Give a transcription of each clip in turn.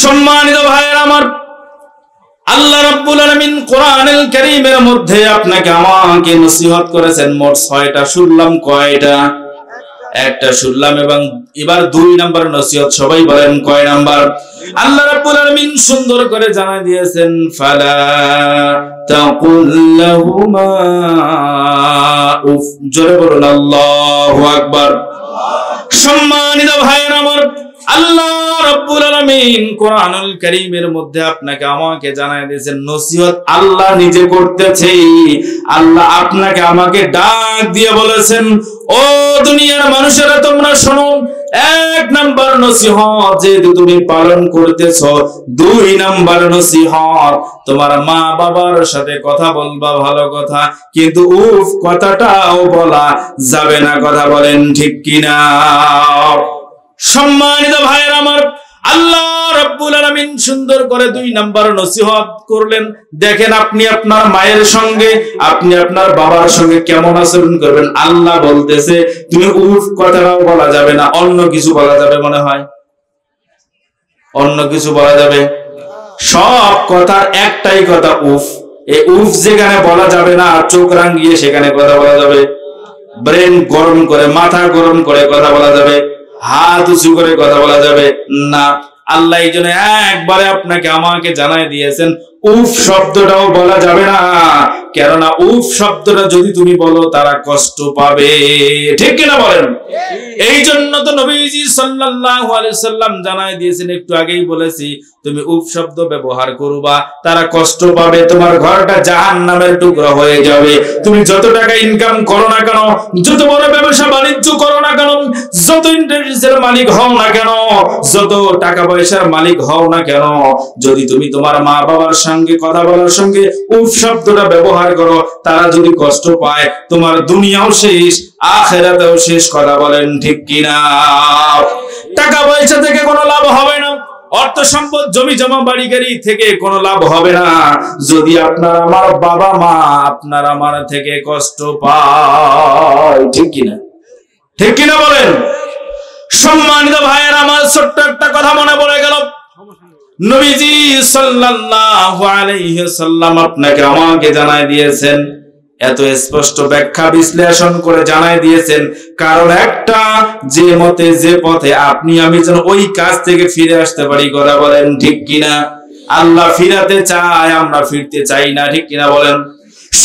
সম্মানিত ভাইয়েরা আমার, আল্লাহ রাব্বুল আলামিন কোরআনুল কারীমের মধ্যে আপনাকে আমাকে নসিহত করেছেন মোট 6টা। শুনলাম কয়টা? একটা শুনলাম। এবং এবার 2 নাম্বার নসিহত। সবাই বলেন কয় নাম্বার? আল্লাহ রাব্বুল আলামিন সুন্দর করে জানাই দিয়েছেন, ফালা তাকুল লাহুমা উফ। জোরে বলুন আল্লাহু আকবার। সম্মানিত ভাইয়েরা আমার, আল্লাহ রাব্বুল আলামিন কোরআনুল কারীমের মধ্যে আপনাকে আমাকে জানায় দিয়েছেন নসিহত আল্লাহ নিজে করতেছে। আল্লাহ আপনাকে আমাকে ডাক দিয়ে বলেছেন, ও দুনিয়ার মানুষেরা তোমরা শোনো, 1 নাম্বার নসিহত যেহেতু তুমি পালন করতেছো, 2 নাম্বার নসিহত তোমার মা বাবার সাথে কথা বলবা ভালো কথা, কিন্তু উফ কথাটাও বলা যাবে না। কথা বলেন ঠিক কিনা? সম্মানিত ভাইয়েরা আমার, আল্লাহ রাব্বুল আলামিন সুন্দর করে 2 নাম্বার নসিহত করলেন। দেখেন আপনি আপনার মায়ের সঙ্গে, আপনি আপনার বাবার সঙ্গে কেমন আচরণ করবেন। আল্লাহ বলতেছে তুমি উফ কথাটাও বলা যাবে না। অন্য কিছু বলা যাবে মনে হয়? অন্য কিছু বলা যাবে? সব কথার একটাই কথা উফ। এই উফ যেখানে বলা যাবে না, চোখ রাঙিয়ে সেখানে কথা বলা যাবে, ব্রেন গরম করে, মাথা গরম করে কথা বলা যাবে, হাত উঁচু করে কথা বলা যাবে না। আল্লাহ এই জন্য একবারে আপনাকে আমাকে জানাই দিয়েছেন উফ শব্দটাও বলা যাবে না, কেননা উফ শব্দটা যদি তুমি বলো তারা কষ্ট পাবে। ঠিক কিনা বলেন? এই জন্য তো নবীজি সাল্লাল্লাহু আলাইহি সাল্লাম জানাই দিয়েছেন, একটু আগেই বলেছি, তুমি উফ শব্দ ব্যবহার করবা, তারা কষ্ট পাবে, তোমার ঘরটা জাহান্নামের টুকরা হয়ে যাবে। তুমি যত টাকা ইনকাম করো না কেন, যত বড় ব্যবসা বাণিজ্য করো না কেন, যত ইন্টারেস্টের মালিক হও না কেন, যত টাকা পয়সার মালিক হও না কেন, যদি তুমি তোমার মা বাবার সঙ্গে কথা বলার সঙ্গে উফ শব্দটা ব্যবহার করো, তারা যদি কষ্ট পায়, তোমার দুনিয়াও শেষ, আখিরাতেও শেষ। কথা বলেন ঠিক কিনা? টাকা পয়সা থেকে কোনো লাভ হবে না, অর্থ সম্পদ জমি জমা বাড়ি গাড়ি থেকে কোনো লাভ হবে না, যদি আপনার আমার বাবা মা আপনার আমার থেকে কষ্ট পায়। ঠিক কিনা? ঠিক কিনা বলেন? সম্মানিত ভাইয়ের আমার, ছোট্ট একটা কথা মনে পড়ে গেল। নবীজি সাল্লাল্লাহু আলাইহি ওয়াসাল্লাম আপনাকে আমাকে জানাই দিয়েছেন, এত স্পষ্ট ব্যাখ্যা বিশ্লেষণ করে জানাই দিয়েছেন, কারণ একটা, যে মতে যে পথে আপনি আমি যেন ওই কাজ থেকে ফিরে আসতে পারি। কথা বলেন ঠিক কিনা? আল্লাহ ফিরাতে চায়, আমরা ফিরতে চাই না। ঠিক কিনা বলেন?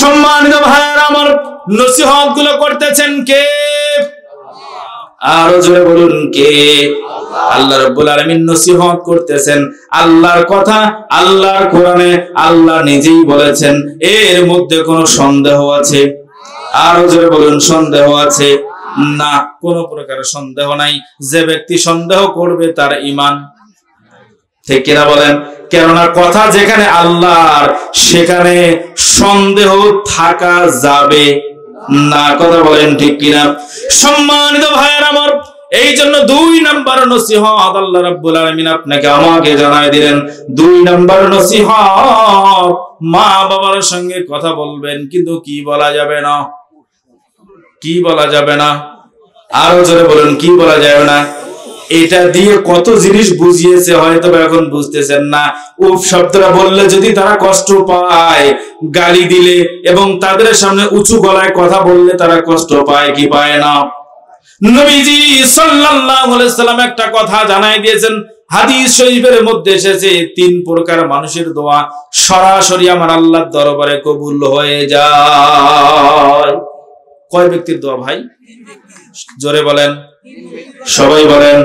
সম্মানিত ভাইয়েরা আমার, নসিহত গুলো করতেছেন কে? আরো জোরে বলুন কে? আল্লাহ রাব্বুল আলামিন নসিহত করতেছেন আল্লাহর কথা, আল্লাহর কোরআনে আল্লাহ নিজেই বলেছেন। এর মধ্যে কোনো সন্দেহ আছে? আরো জোরে বলুন সন্দেহ আছে? না, কোনো প্রকার সন্দেহ নাই। যে ব্যক্তি সন্দেহ করবে তার ঈমান। ঠিক কিনা বলেন? কেননা কথা যেখানে আল্লাহর, সেখানে সন্দেহ থাকা যাবে না। কথা বলেন ঠিক কিনা? সম্মানিত ভাইয়ের আমার, এই জন্য 2 নাম্বার নসিহত আল্লাহ রাব্বুল আলামিন আপনাকে আমাকে জানাই দিলেন। 2 নাম্বার নসিহত, মা বাবার সঙ্গে কথা বলবেন, কিন্তু কি বলা যাবে না? কি বলা যাবে না? আরো জোরে বলুন কি বলা যাবে না? এটা দিয়ে কত জিনিস বুঝিয়েছে, হয়তো এখন বুঝতেছেন না। উফ শব্দটা বললে যদি তারা কষ্ট পায়, গালি দিলে এবং তাদের সামনে উঁচু গলায় কথা বললে তারা কষ্ট পায় কি পায় না? নবীজি সাল্লাল্লাহু আলাইহি সাল্লাম একটা কথা জানাই দিয়েছেন, হাদিস শরীফের মধ্যে এসেছে, 3 প্রকার মানুষের দোয়া সরাসরি আমার আল্লাহর দরবারে কবুল হয়ে যায়। কয় ব্যক্তির দোয়া ভাই? জোরে বলেন, সবাই বলেন।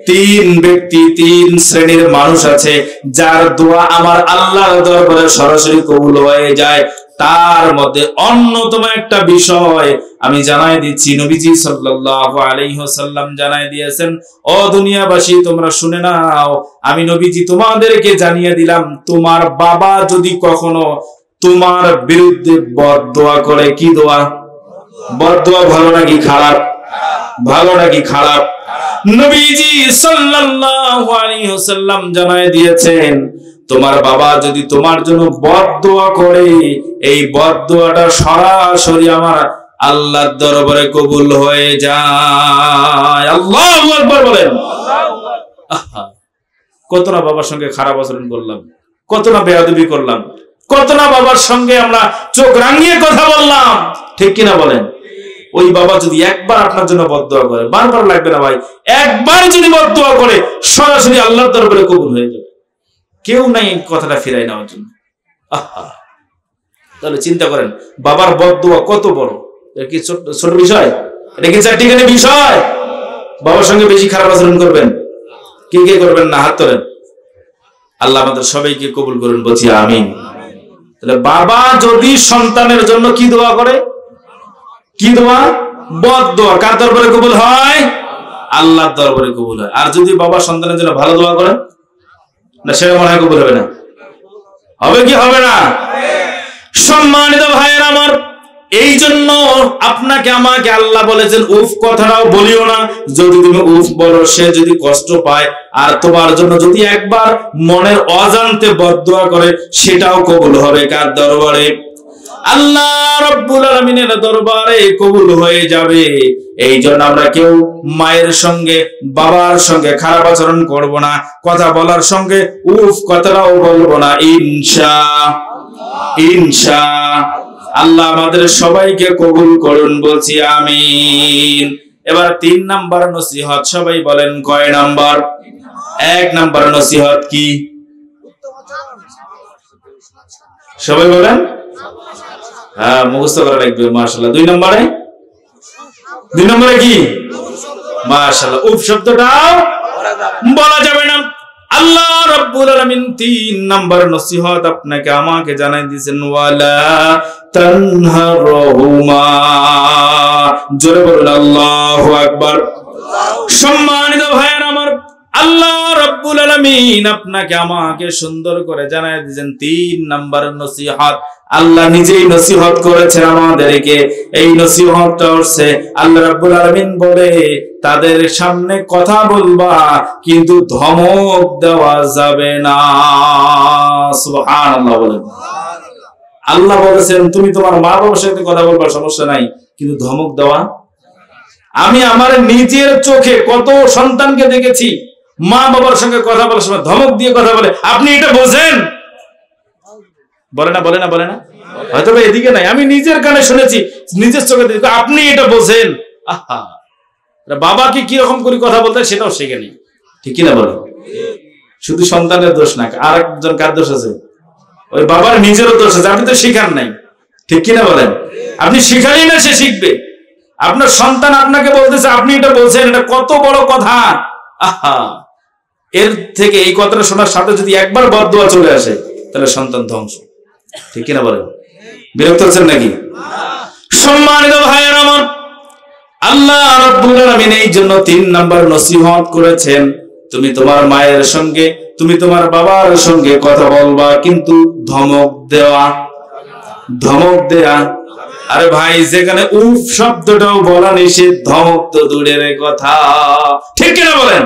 3 ব্যক্তি, 3 শ্রেণীর মানুষ আছে যার দোয়া আমার আল্লাহর দরবারে সরাসরি কবুল হয়ে যায়। তার মধ্যে অন্যতম একটা বিষয় আমি জানাই দিচ্ছি, নবীজি সাল্লাল্লাহু আলাইহি ওয়াসাল্লাম জানাই দিয়েছেন, ও দুনিয়াবাসী তোমরা শুনে নাও, আমি নবীজি তোমাদেরকে জানিয়ে দিলাম, তোমার বাবা যদি কখনো তোমার বিরুদ্ধে বদদোয়া করে, কি দোয়া? বদদোয়া ভালো নাকি খারাপ? ভালো নাকি খারাপ? নবীজি সাল্লাল্লাহু আলাইহি ওয়াসাল্লাম জানাই দিয়েছেন, তোমার বাবা যদি তোমার জন্য বদদোয়া করে, এই বদদোয়াটা সরাসরি আমার আল্লাহর দরবারে কবুল হয়ে যায়। আল্লাহু আকবার বলেন। কত না বাবার সঙ্গে খারাপ আচরণ করলাম, কত না বেয়াদবি করলাম, কত না বাবার সঙ্গে আমরা চোখ রাঙিয়ে কথা বললাম, ঠিক কিনা বলেন? ওই বাবা যদি একবার আপনার জন্য বদদোয়া করে, বারবার লাগবে না ভাই, একবার যদি বদদোয়া করে সরাসরি আল্লাহর দরবারে কবুল হয়ে যাবে। কেউ নাই কথাটা ফিরাই নেওয়ার জন্য। আহা, তাহলে চিন্তা করেন বাবার বদদোয়া কত বড়। এটা কি ছোট বিষয়? এটা কি চারটিখানি বিষয়? বাবার সঙ্গে বেশি খারাপ আচরণ করবেন? কে কে করবেন না? হাত তোলেন। আল্লাহ আমাদের সবাইকে কবুল করুন, বলছি আমিন। তাহলে বাবা যদি সন্তানের জন্য কি দোয়া করে, কি দোয়া? বদদোয়া। কার দরবারে কবুল হয়? আল্লাহর দরবারে কবুল হয়। আর যদি বাবা সন্তানের জন্য ভালো দোয়া করে, না সেটা মনে হয় কবুল হবে না? হবে কি হবে না? সম্মানিত ভাইয়ের আমার, এই জন্য আপনাকে আমাকে আল্লাহ বলেছেন উফ কথাটাও বলিও না। যদি তুমি উফ বলো, সে যদি কষ্ট পায় আর তোমার জন্য যদি একবার মনের অজান্তে বদদোয়া করে, সেটাও কবুল হবে কার দরবারে? আল্লাহ রাব্বুল আলামিনের দরবারে কবুল হয়ে যাবে। এই জন্য আমরা কেউ মায়ের সঙ্গে বাবার সঙ্গে খারাপ আচরণ করব না, কথা বলার সঙ্গে উফ কথাটাও বলবো না, ইনশাআল্লাহ। আল্লাহ আমাদের সবাইকে কবুল করুন, বলছি আমিন। এবার 3 নাম্বার নসিহত, সবাই বলেন কয় নাম্বার? 1 নাম্বার নসিহত কি? সবাই বলেন। হ্যাঁ, মুখস্থ করা লাগবে মাশাআল্লাহ। 2 নম্বরে কি? মাশাআল্লাহ, উফ শব্দটাও বলা যাবে না। আল্লাহ রাব্বুল আলামিন 3 নাম্বার নসিহত আপনাকে আমাকে জানাই দিয়েছেন, ওয়ালা তানহারহুমা। জোরে বলুন আল্লাহু আকবার। সম্মানিত ভাইয়ের আমার, আল্লাহ রাব্বুল আলামিন আপনাকে আমাকে সুন্দর করে জানাই দিয়েছেন 3 নাম্বার নসিহত। আল্লাহ নিজেই নসিহত করেছেন আমাদেরকে। এই নসিহতটা হচ্ছে আল্লাহ রাব্বুল আলামিন বলে তাদের সামনে কথা বলবা, কিন্তু ধমক দেওয়া যাবে না। সুবহানাল্লাহ বলেন। আল্লাহ বলেছেন তুমি তোমার মা বাবার সাথে কথা বলবা, সমস্যা নাই, কিন্তু ধমক দেওয়া। আমি আমার নিজের চোখে কত সন্তানকে দেখেছি মা বাবার সঙ্গে কথা বলার সময় ধমক দিয়ে কথা বলে। আপনি এটা বোঝেন? বলে না, বলে না, বলে না। হয়তো এদিকে নাই, আমি নিজের কানে শুনেছি, নিজের চোখে দেখি। আপনি এটা বোঝেন? আহা, বাবাকে কিরকম করে কথা বলতে সেটাও শিখে নেই, ঠিক কিনা বলো? শুধু সন্তানের দোষ না, আর একজন কার দোষ আছে? ওই বাবার নিজেরও দোষ আছে। আপনি তো শিখান নাই, ঠিক কিনা বলেন? আপনি শিখাই না, সে শিখবে। আপনার সন্তান আপনাকে বলতেছে, আপনি এটা বলছেন, এটা কত বড় কথা। আহা, এর থেকে এই কথাটা শোনার সাথে যদি একবার বদদোয়া চলে আসে, তাহলে সন্তান ধ্বংস, ঠিক কিনা বলেন? বিরক্ত হচ্ছেন নাকি? সম্মানিত ভাইয়ের আমার, আল্লাহ রাব্বুল আলামিন এই জন্য 3 নাম্বার নসিহত করেছেন, তুমি তোমার মায়ের সঙ্গে, তুমি তোমার বাবার সঙ্গে কথা বলবা, কিন্তু ধমক দেওয়া আরে ভাই, যেখানে উফ শব্দটাও বলা নিষেধ, ধমক তো দূরের কথা, ঠিক কিনা বলেন?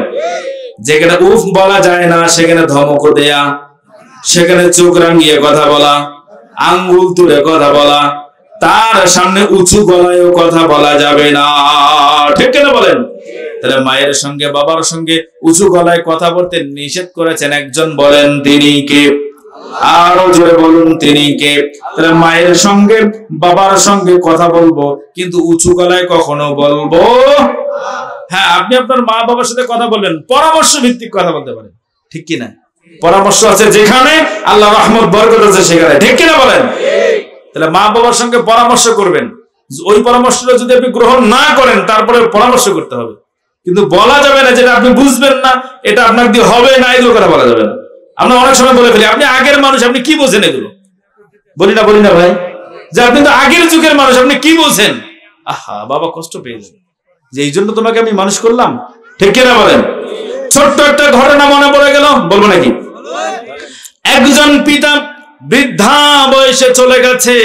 যেখানে উফ বলা যায় না সেখানে ধমক দেয়া, সেখানে চোখ রাঙিয়ে কথা বলা, আঙ্গুল তুলে কথা বলা, তার সামনে উঁচু গলায়ও কথা বলা যাবে না, ঠিক কিনা বলেন? তাহলে মায়ের সঙ্গে বাবার সঙ্গে উঁচু গলায় কথা বলতে নিষেধ করেছেন একজন, বলেন তিনি কে? আরো জোরে বলুন, তিনি কে? তাহলে মায়ের সঙ্গে বাবার সঙ্গে কথা বলবো, কিন্তু উঁচু গলায় কখনো বলবো? হ্যাঁ, আপনি আপনার মা বাবার সাথে কথা বলবেন, পরামর্শ ভিত্তিক কথা বলতে পারেন, ঠিক কিনা? পরামর্শ আছে যেখানে, আল্লাহ রহমত বরকত আছে সেখানে, ঠিক কিনা বলেন? তাহলে মা বাবার সঙ্গে পরামর্শ করবেন। ওই পরামর্শটা যদি আপনি গ্রহণ না করেন, তারপরে পরামর্শ করতে হবে, কিন্তু বলা যাবে না যেটা আপনি বুঝবেন না, এটা আপনার দিয়ে হবে না, এগুলো কথা বলা যাবে না। আমরা অনেক সময় বলে ফেলি, আপনি আগের মানুষ, আপনি কি বোঝেন এগুলো? বলি না ভাই, যে আপনি তো আগের যুগের মানুষ, আপনি কি বোঝেন? আহা, বাবা কষ্ট পেয়েছে, যে এই জন্য তোমাকে আমি মানুষ করলাম, ঠিক কিনা বলেন? ছোট্ট একটা ঘটনা মনে পড়ে গেল, বলবো নাকি? একজন পিতা বৃদ্ধা বয়সে চলে গেছে,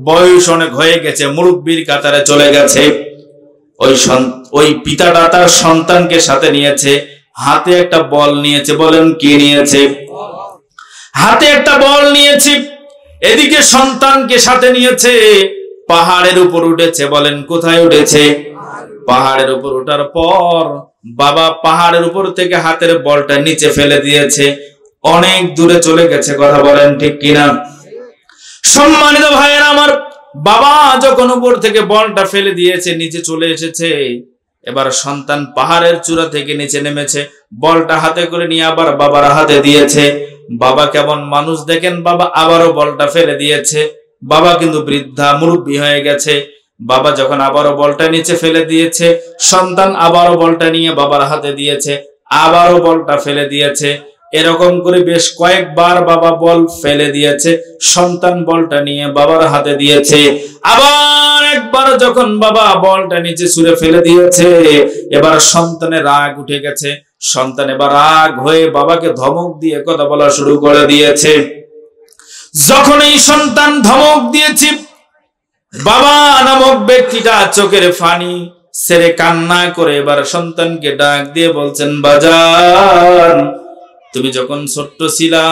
বয়স অনেক হয়ে গেছে, মুরব্বির কাতারে চলে গেছে। ওই পিতাটা তার সন্তানকে সাথে নিয়েছে, হাতে একটা বল নিয়েছে। বলেন কি নিয়েছে? হাতে একটা বল নিয়েছে। এদিকে সন্তানকে সাথে নিয়েছে, পাহাড়ের উপর উঠেছে। বলেন কোথায় উঠেছে? পাহাড়ের উপর ওঠার পর বাবা পাহাড়ের উপর থেকে হাতের বলটা নিচে ফেলে দিয়েছে, অনেক দূরে চলে গেছে। কথা বলেন ঠিক কিনা? সম্মানিত ভাইয়েরা আমার, বাবা যখন উপর থেকে বলটা ফেলে দিয়েছে, নিচে চলে এসেছে, এবার সন্তান পাহাড়ের চূড়া থেকে নিচে নেমেছে, বলটা হাতে করে নিয়ে আবার বাবার হাতে দিয়েছে। বাবা কেমন মানুষ দেখেন, বাবা আবারও বলটা ফেলে দিয়েছে। বাবা কিন্তু বৃদ্ধা মুরব্বী হয়ে গেছে। বাবা যখন আবারও বলটা নিচে ফেলে দিয়েছে, সন্তান আবারও বলটা নিয়ে বাবার হাতে দিয়েছে, আবারও বলটা ফেলে দিয়েছে। এরকম করে বেশ কয়েকবার বাবা বল ফেলে দিয়েছে, সন্তান বলটা নিয়ে বাবার হাতে দিয়েছে। আবার একবার যখন বাবা বলটা নিচে ছুঁড়ে ফেলে দিয়েছে, এবার সন্তানের রাগ উঠে গেছে। সন্তান এবার রাগ হয়ে বাবাকে ধমক দিয়ে কথা বলা শুরু করে দিয়েছে। যখন এই সন্তান ধমক দিয়েছে, বাবা নামক ব্যক্তিটা চোখের পানি ছেড়ে কান্না করে এবার সন্তানকে ডাক দিয়ে বলছেন, বাজান, তুমি যখন ছোট্ট ছিলা,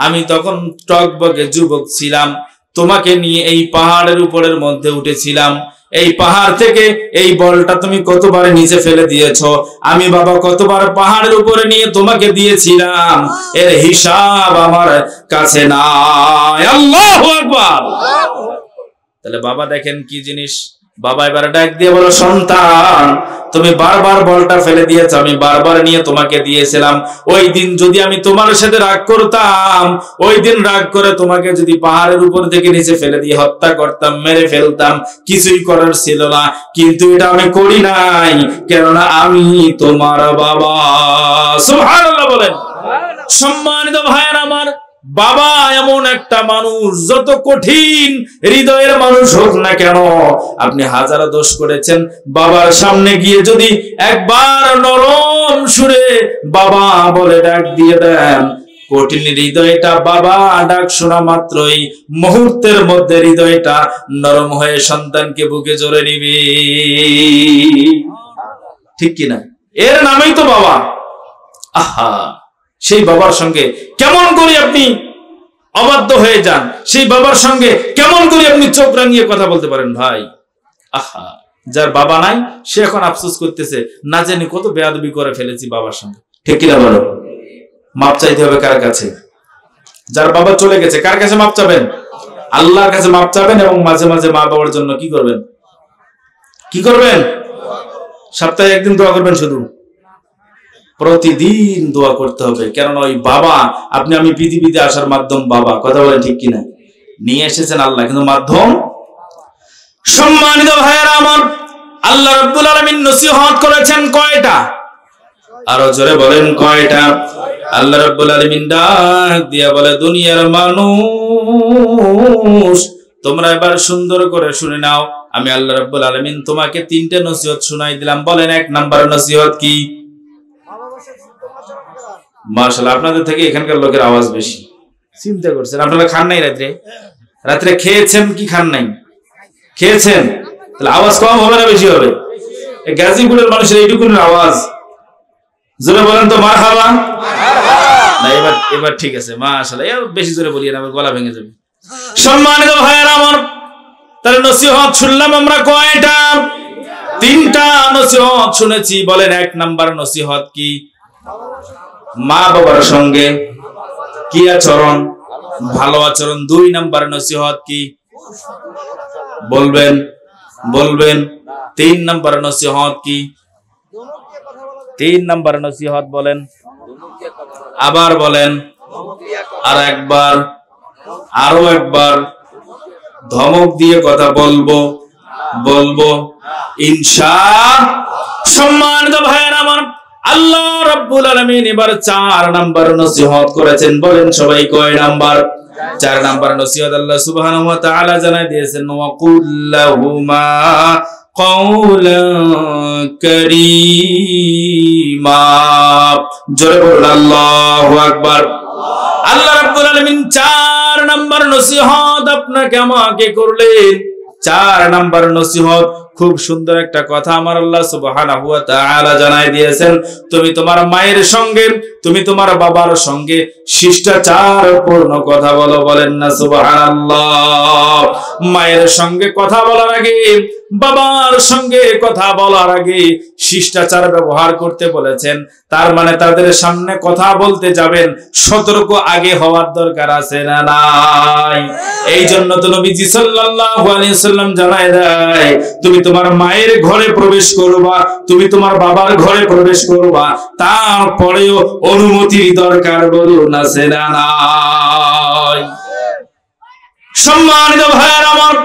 আমি তখন টকবকে যুবক ছিলাম, তোমাকে নিয়ে এই পাহাড়ের উপরের মধ্যে উঠেছিলাম। এই পাহাড় থেকে এই বলটা তুমি কতবার নিচে ফেলে দিয়েছো, আমি বাবা কতবার পাহাড়ের উপরে নিয়ে তোমাকে দিয়েছিলাম, এর হিসাব আমার কাছে নাই। আল্লাহু আকবার। তাহলে বাবা দেখেন কি জিনিস। বাবা এবার ডাক দিয়ে বলো, সন্তান, তুমি বারবার বলটা ফেলে দিয়েছো, আমি বারবার নিয়ে তোমাকে দিয়েছিলাম। ওই দিন যদি আমি তোমার সাথে রাগ করতাম, ওই দিন রাগ করে তোমাকে যদি পাহাড়ের উপর থেকে নিচে ফেলে দিয়ে হত্যা করতাম, মেরে ফেলতাম, কিছুই করার ছিল না। কিন্তু এটা আমি করি নাই, কেননা আমি তোমার বাবা। সুবহানাল্লাহ বলেন। সম্মানিত ভাইয়েরা আমার, বাবা এমন একটা মানুষ, যত কঠিন হৃদয়ের মানুষ হোক না কেন, আপনি হাজারো দোষ করেছেন, বাবার সামনে গিয়ে যদি একবার নরম সুরে বাবা বলে ডাক দিয়ে দেন, কঠিন হৃদয়টা বাবা ডাক শোনা মাত্রই মুহূর্তের মধ্যে হৃদয়টা নরম হয়ে সন্তানকে বুকে জড়ে নিবে। ঠিক কিনা? এর নামই তো বাবা। আহা, সেই বাবার সঙ্গে কেমন করে আপনি অবাধ্য হয়ে যান, সেই বাবার সঙ্গে কেমন করে আপনি চোখ রাঙিয়ে কথা বলতে পারেন ভাই? আহা, যার বাবা নাই সে এখন আফসোস করতেছে, না জানি কত বেয়াদবি করে ফেলেছি বাবার সঙ্গে। ঠিক কিনা বলো? মাপ চাইতে হবে কার কাছে? যার বাবা চলে গেছে, কার কাছে মাপ চাবেন? আল্লাহর কাছে মাপ চাবেন। এবং মাঝে মাঝে মা বাবার জন্য কি করবেন? কি করবেন? সপ্তাহে একদিন দোয়া করবেন, শুধু প্রতিদিন দোয়া করতে হবে। কেননা ওই বাবা, আপনি আমি পৃথিবীতে আসার মাধ্যম বাবা। কথা বলে ঠিক কিনা? নিয়ে এসেছেন আল্লাহ, কিন্তু মাধ্যম। সম্মানিত ভাইয়েরা আমার, আল্লাহ রাব্বুল আলামিন নসিহত করেছেন কয়টা? আরো জোরে বলেন কয়টা? আল্লাহ রাব্বুল আলামিন ডাক দিয়া বলে, দুনিয়ার মানুষ, তোমরা এবার সুন্দর করে শুনে নাও। আমি আল্লাহ রাব্বুল আলামিন তোমাকে তিনটা নসিহত শোনাই দিলাম। বলেন, এক নাম্বার নসিহত কি? মাশাআল্লাহ, আপনাদের থেকে এখানকার লোকের আওয়াজ বেশি। চিন্তা করছেন, আপনারা খান নাই রাত্রে? রাত্রে খেয়েছেন কি খান নাই? খেয়েছেন, তাহলে আওয়াজ কম হবে না বেশি হবে? গাজীপুরের মানুষের এইটুকুনের আওয়াজ, জোরে বলেন তো মারহাবা। না, এবার ঠিক আছে, মাশাআল্লাহ। বেশি জোরে বলি না, আমার গলা ভেঙে যাবে। সম্মানিত ভাইয়েরা আমার, তাহলে নসিহত শুনলাম আমরা কয়টা? তিনটা নসিহত শুনেছি। বলেন, এক নাম্বার নসিহত কি? মা বাবার সঙ্গে কি আচরণ? ভালো আচরণ। দুই নাম্বার নসিহত কি? বলবেন বলবেন। তিন নাম্বার নসিহত কি? তিন নাম্বার নসিহত বলেন, আবার বলেন, আর একবার, আরো একবার। ধমক দিয়ে কথা বলবো বলবো ইনশাআল্লাহ। সম্মানিত ভাইয়েরা আমার, আল্লাহ রাব্বুল আলামিন এবার 4 নাম্বার নসিহত করেছেন। বলেন সবাই কয় নাম্বার? 4 নাম্বার নসিহত আল্লাহ সুবহানাহু ওয়া তাআলা জানাই দিয়েছেন, ওয়াকুল লাহুমা কাওলান কারীমা। জোরে বলুন আল্লাহু আকবার। আল্লাহ রাব্বুল আলামিন 4 নাম্বার নসিহত আপনাকে আমাকে করলেন। 4 নাম্বার নসিহত খুব সুন্দর একটা কথা আমার আল্লাহ সুবহানাহু ওয়া তাআলা জানাই দিয়েছেন, তুমি তোমার মায়ের সঙ্গে, তুমি তোমার বাবার সঙ্গে শিষ্টাচার পূর্ণ কথা বলো। বলেন না সুবহানাল্লাহ। মায়ের সঙ্গে কথা বলার আগে, বাবার সঙ্গে কথা বলার আগে শিষ্টাচার ব্যবহার করতে বলেছেন। তার মানে তাদের সামনে কথা বলতে যাবেন, সতর্ক আগে হওয়ার দরকার আছে না নাই? এই জন্য তো নবীজি সাল্লাল্লাহু আলাইহি সাল্লাম জানায় দেয়, তুমি তোমার মায়ের ঘরে প্রবেশ করবা, তুমি তোমার বাবার ঘরে প্রবেশ করবা, তারপরেও অনুমতির দরকার বলুন আছে না নাই? সম্মানিত ভাইয়ের আমার,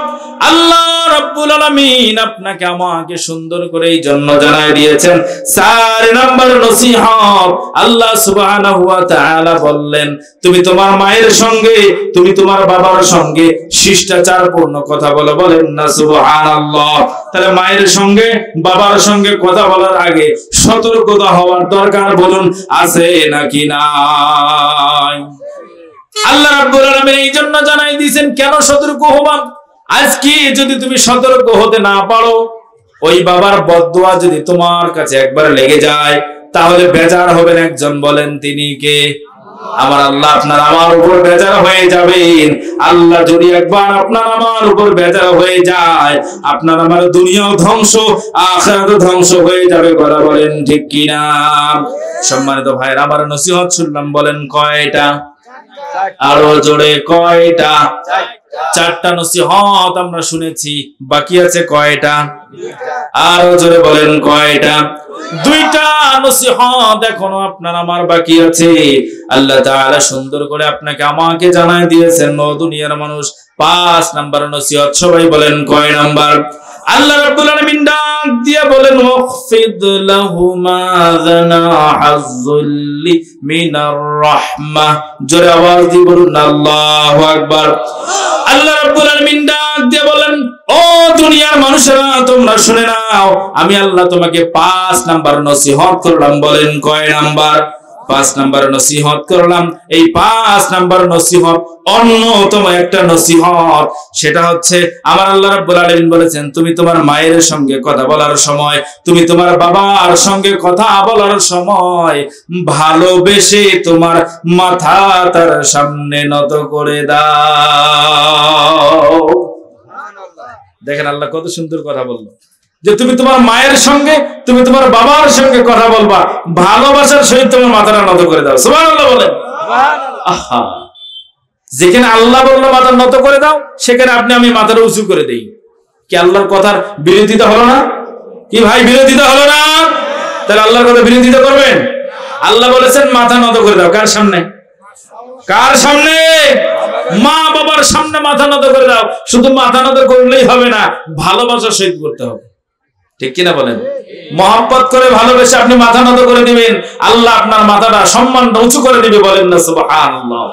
আল্লাহ রাব্বুল আলামিন আপনাকে আমাকে সুন্দর করে এই জন্য জানাই দিয়েছেন। 4 নম্বর নসিহত, আল্লাহ সুবহানাহু ওয়া তাআলা বললেন, তুমি তোমার মায়ের সঙ্গে, তুমি তোমার বাবার সঙ্গে শিষ্টাচার পূর্ণ কথা বলো। বলেন না সুবহানাল্লাহ। তাহলে মায়ের সঙ্গে, বাবার সঙ্গে কথা বলার আগে সতর্কতা হওয়ার দরকার বলুন আছে নাকি নাই? আল্লাহ রাব্বুল আলামিন এই জন্য জানাই দিয়েছেন, কেন সতর্ক হবা? আজকে যদি তুমি সতর্ক হতে না পারো, ওই বাবার বদদুয়া যদি তোমার কাছে একবার লেগে যায়, তাহলে বেজার হবেন একজন। বলেন তিনি কে? আমার আল্লাহ। আপনার আমার উপর বেজার হয়ে যাবেন। আল্লাহ যদি একবার আপনার আমার উপর বেজার হয়ে যায়, আপনার আমার দুনিয়াও ধ্বংস, আখিরাতও ধ্বংস হয়ে যাবে। কথা বলেন ঠিক কিনা? সম্মানিত ভাইরা আমার, নসিহত শুনলাম, বলেন কয়টা? আরো জোরে কয়টা? 4টা নসিহত আমরা শুনেছি, বাকি আছে কয়টা? আরো জোরে বলেন কয়টা? 2টা নসিহত এখনো আপনার আমার বাকি আছে। আল্লাহ তাআলা সুন্দর করে আপনাকে আমাকে জানাই দিয়েছেন, ও দুনিয়ার মানুষ, 5 নাম্বার নসিহত। সবাই বলেন কয় নাম্বার? আল্লাহ রাব্বুল আলামিন ডাক দিয়ে বলেন, ওয়াখফিদ লাহুমা যানাহাযুল্লি মিনার রাহমাহ। জোরে আওয়াজ দিয়ে বলুন আল্লাহু আকবার। আল্লাহ রাব্বুল আলামিন ডাক দিয়ে বলেন, ও দুনিয়ার মানুষেরা, তোমরা শুনে নাও, আমি আল্লাহ তোমাকে 5 নাম্বার নসিহত করলাম। বলেন কয় নাম্বার? 5 নাম্বার নসিহত করলাম। এই 5 নাম্বার নসিহত অন্যতম একটা নসিহত, সেটা হচ্ছে আমার আল্লাহ রাব্বুল আলামিন বলেছেন, তুমি তোমার মায়ের সঙ্গে কথা বলার সময়, তুমি তোমার বাবার সঙ্গে কথা বলার সময় ভালোবেসে তোমার মাথা তার সামনে নত করে দাও। দেখেন আল্লাহ কত সুন্দর কথা বললো, যে তুমি তোমার মায়ের সঙ্গে, তুমি তোমার বাবার সঙ্গে কথা বলবা, ভালোবাসার সহিত তোমার মাথাটা নত করে দাও। সুবহানাল্লাহ বলেন। আহা, যেখানে আল্লাহ বললো মাথা নত করে দাও, সেখানে আপনি আমি মাথাটা উঁচু করে দেই। কি আল্লাহর কথার বিরোধিতা হলো না? কি ভাই, বিরোধিতা হলো না? তাহলে আল্লাহর কথা বিরোধিতা করবেন? আল্লাহ বলেছেন মাথা নত করে দাও। কার সামনে? কার সামনে? মা বাবার সামনে মাথা নত করে দাও। শুধু মাথা নত করলেই হবে না, ভালোবাসার সহিত করতে হবে। ঠিক কিনা বলেন? মহব্বত করে ভালোবেসে আপনি মাথা নত করে দিবেন, আল্লাহ আপনার মাথাটা, সম্মানটা উঁচু করে দিবে। বলেন না সুবহানাল্লাহ।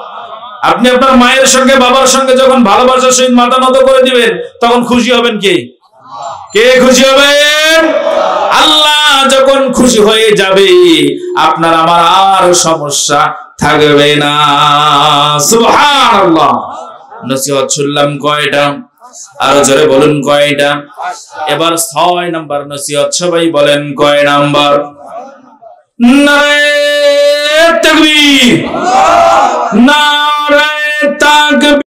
আপনি আপনার মায়ের সঙ্গে, বাবার সঙ্গে যখন ভালোবাসার সহিত মাথা নত করে দিবেন, তখন খুশি হবেন কে? কে খুশি হবেন? আল্লাহ যখন খুশি হয়ে যাবে, আপনার আমার আর সমস্যা থাকবে না। সুবহানাল্লাহ। নসিহত শুনলাম কয়টা? আরো জোরে বলুন কয়টা? এবার 6 নাম্বার নসিহত। সবাই বলেন কয় নাম্বার? নারে তাকবীর, নারে তাকবীর।